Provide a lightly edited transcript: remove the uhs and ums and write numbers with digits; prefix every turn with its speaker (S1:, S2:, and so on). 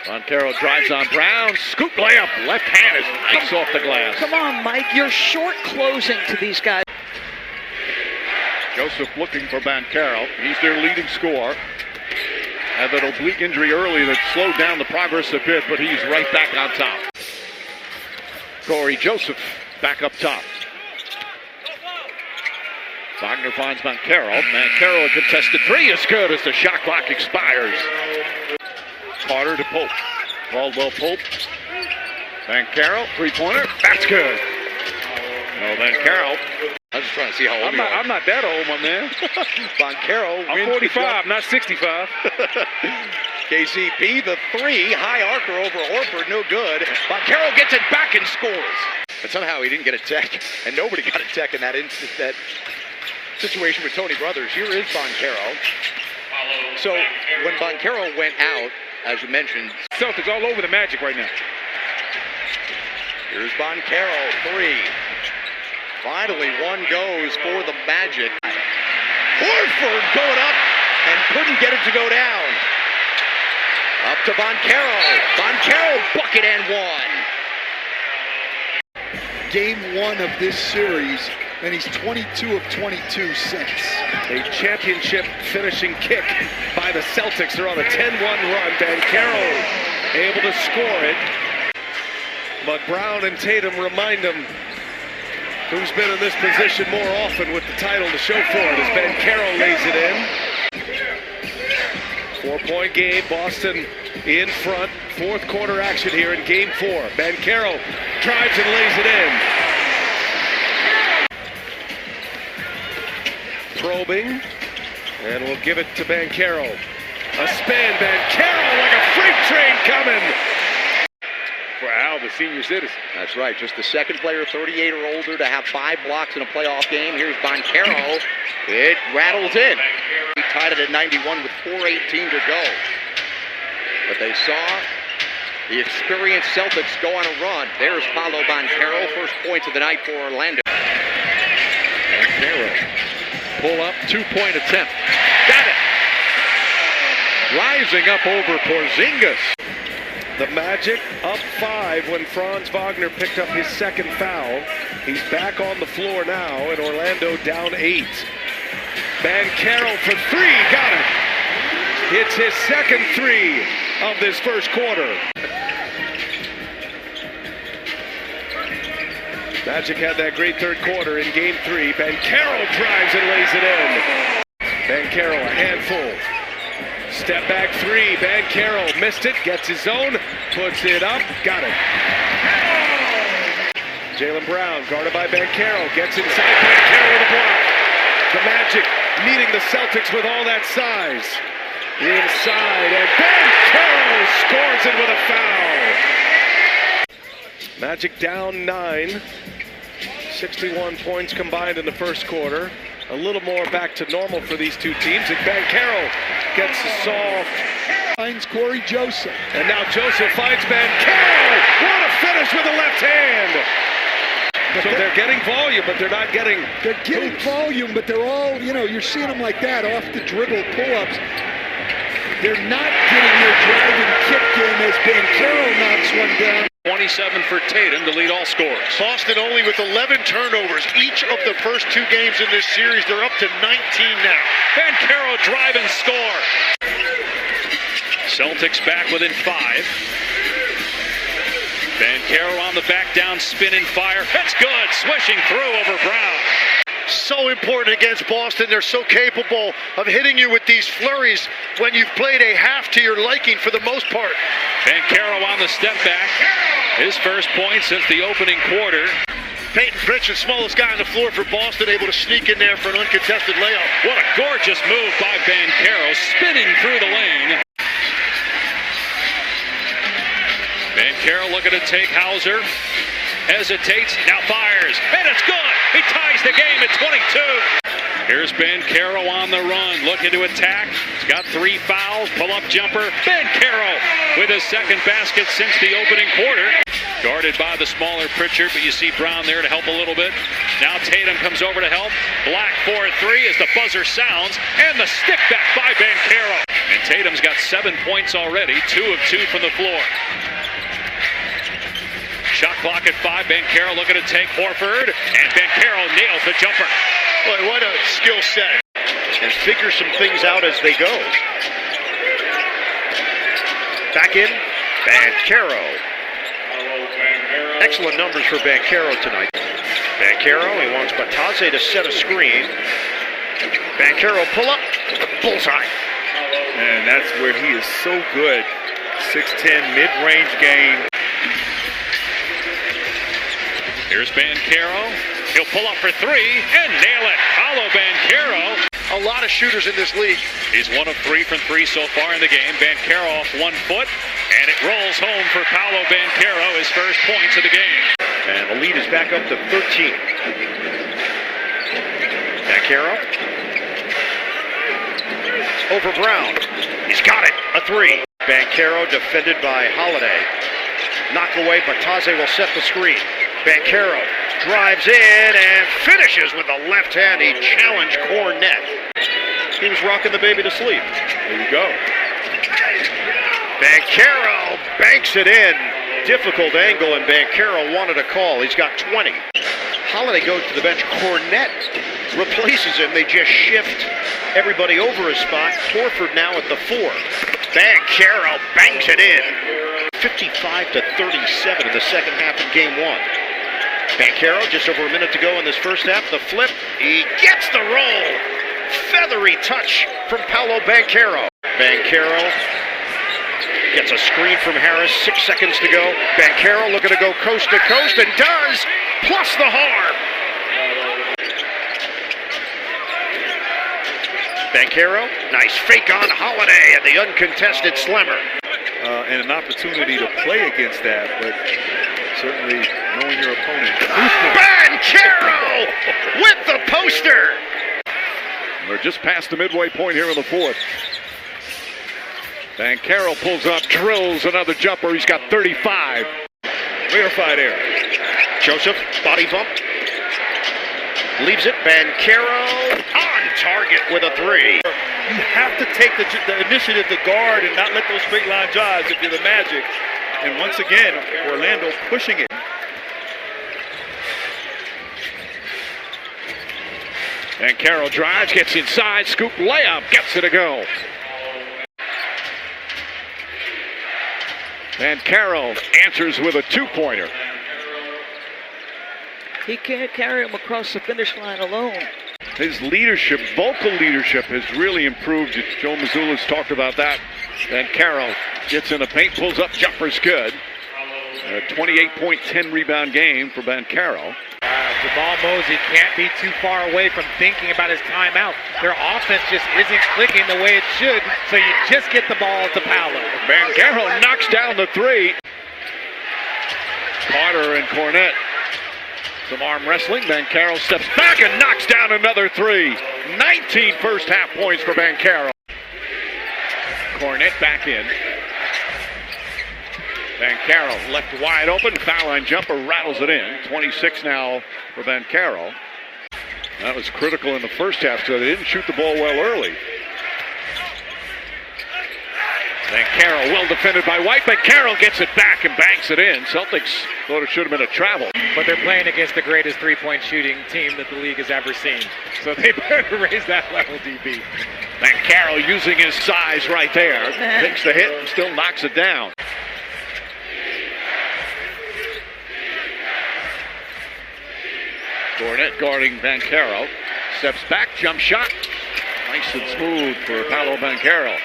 S1: Banchero drives on Brown. Scoop layup. Left hand is nice off the glass.
S2: Come on, Mike. You're short closing to these guys.
S1: Joseph looking for Banchero. He's their leading scorer. Had that oblique injury early that slowed down the progress a bit, but he's right back on top. Corey Joseph back up top. Wagner finds Banchero. Banchero, a contested three is good as the shot clock expires. Carter to Pope. Caldwell Pope. Banchero, three-pointer. That's good. No, Banchero.
S3: I'm just trying to see how old you are.
S1: I'm not that old, my man.
S3: Banchero.
S1: I'm 45, not 65.
S3: KCP, the three. High arcer over Horford. No good. Banchero gets it back and scores. But somehow he didn't get a tech. And nobody got a tech in that situation with Tony Brothers. Here is Banchero. So when Banchero went out, as you mentioned,
S1: Celtics all over the Magic right now.
S3: Here's Banchero, three. Finally, one goes for the Magic. Horford going up and couldn't get it to go down. Up to Banchero. Banchero, bucket and one.
S4: Game one of this series, and he's 22 of 22 since.
S1: A championship finishing kick by the Celtics. They're on a 10-1 run. Banchero able to score it. But Brown and Tatum remind him who's been in this position more often with the title to show for it as Banchero lays it in. 4-point game, Boston in front. Fourth quarter action here in game 4. Banchero drives and lays it in. Probing, and we'll give it to Banchero. A spin, Banchero like a freight train coming. For Al, the senior citizen.
S3: That's right, just the second player 38 or older to have 5 blocks in a playoff game. Here's Banchero. It rattles in. He tied it at 91 with 4:18 to go. But they saw the experienced Celtics go on a run. There's Paolo Banchero, first points of the night for Orlando.
S1: Banchero, pull up, 2-point attempt. Got it. Rising up over Porzingis. The Magic up 5 when Franz Wagner picked up his second foul. He's back on the floor now, and Orlando down 8. Banchero for 3, got it. It's his second 3 of this first quarter. Magic had that great third quarter in game 3. Banchero drives and lays it in. Banchero a handful. Step back 3, Banchero missed it, gets his own, puts it up, got it. Jaylen Brown, guarded by Banchero, gets inside, Banchero with a block. The Magic needing the Celtics with all that size. Inside, and Banchero scores it with a foul. Magic down 9, 61 points combined in the first quarter. A little more back to normal for these two teams, and Banchero gets the soft.
S4: Finds Corey Joseph.
S1: And now Joseph finds Banchero. What a finish with the left hand. So they're getting volume, but they're not getting.
S4: They're getting volume, but they're all, you're seeing them like that off the dribble pull-ups. They're not getting their driving kick in as Banchero knocks one down.
S1: 27 for Tatum to lead all scorers.
S5: Boston only with 11 turnovers each of the first 2 games in this series. They're up to 19 now.
S1: Banchero drive and score. Celtics back within 5. Banchero on the back down, spin and fire. That's good, swishing through over Brown.
S5: So important against Boston. They're so capable of hitting you with these flurries when you've played a half to your liking for the most part.
S1: Banchero on the step back. His first point since the opening quarter.
S5: Peyton Pritchard, smallest guy on the floor for Boston, able to sneak in there for an uncontested layup.
S1: What a gorgeous move by Banchero, spinning through the lane. Banchero looking to take Hauser. Hesitates, now fires, and it's good! He ties the game at 22. Here's Banchero on the run, looking to attack. He's got 3 fouls, pull-up jumper. Banchero with his second basket since the opening quarter. Guarded by the smaller Pritchard, but you see Brown there to help a little bit. Now Tatum comes over to help. Black for 3 as the buzzer sounds, and the stick back by Banchero. And Tatum's got 7 points already, 2 of 2 from the floor. Shot clock at 5. Banchero looking to take Horford, and Banchero nails the jumper.
S5: Boy, what a skill set. And figure some things out as they go. Back in, Banchero. Excellent numbers for Banchero tonight. Banchero, he wants Batase to set a screen. Banchero pull up, bullseye.
S6: And that's where he is so good. 6'10", mid-range game.
S1: Here's Banchero. He'll pull up for 3 and nail it. Paolo Banchero.
S5: A lot of shooters in this league.
S1: He's 1 of 3 from 3 so far in the game. Banchero off 1 foot, and it rolls home for Paolo Banchero, his first points of the game.
S5: And the lead is back up to 13. Banchero. Over Brown. He's got it. A 3. Banchero defended by Holiday. Knock away. Batase will set the screen. Banchero drives in and finishes with the left hand. He challenged Cornette. He was rocking the baby to sleep.
S6: There you go.
S5: Banchero banks it in. Difficult angle, and Banchero wanted a call. He's got 20. Holiday goes to the bench. Cornette replaces him. They just shift everybody over a spot. Horford now at the 4. Banchero bangs it in. 55-37 in the second half of game 1. Banchero, just over a minute to go in this first half. The flip, he gets the roll. Feathery touch from Paolo Banchero. Banchero gets a screen from Harris, 6 seconds to go. Banchero looking to go coast to coast, and does, plus the harm. Banchero, nice fake on Holiday and the uncontested slammer.
S6: And an opportunity to play against that, but certainly knowing your opponent.
S5: Banchero with the poster.
S6: We're just past the midway point here in the 4th. Banchero pulls up, drills another jumper. He's got 35. Rarefied air.
S5: Joseph, body bump. Leaves it. Banchero on target with a 3.
S6: You have to take the initiative to guard and not let those straight line drives if you're the Magic. And once again, Orlando pushing it. Banchero drives, gets inside, scoop layup, gets it to go. Banchero answers with a 2-pointer.
S2: He can't carry him across the finish line alone.
S6: His leadership, vocal leadership, has really improved. Joe Mazzulla's talked about that. Banchero gets in the paint, pulls up, jumper's good. A 28-point, 10-rebound game for Banchero.
S7: Jamal Mosey can't be too far away from thinking about his timeout. Their offense just isn't clicking the way it should, so you just get the ball to Paolo.
S6: Banchero knocks down the 3. Carter and Cornette. Some arm wrestling. Banchero steps back and knocks down another 3. 19 first half points for Banchero. Cornette back in. Banchero left wide open. Foul line jumper rattles it in. 26 now for Banchero. That was critical in the first half, so they didn't shoot the ball well early. Banchero well defended by White. Banchero gets it back and banks it in. Celtics thought it should have been a travel.
S7: But they're playing against the greatest three-point shooting team that the league has ever seen. So they better raise that level, DB.
S6: Banchero using his size right there. Takes the hit and still knocks it down. Cornette guarding Banchero. Steps back, jump shot. Nice and smooth for Paolo Banchero.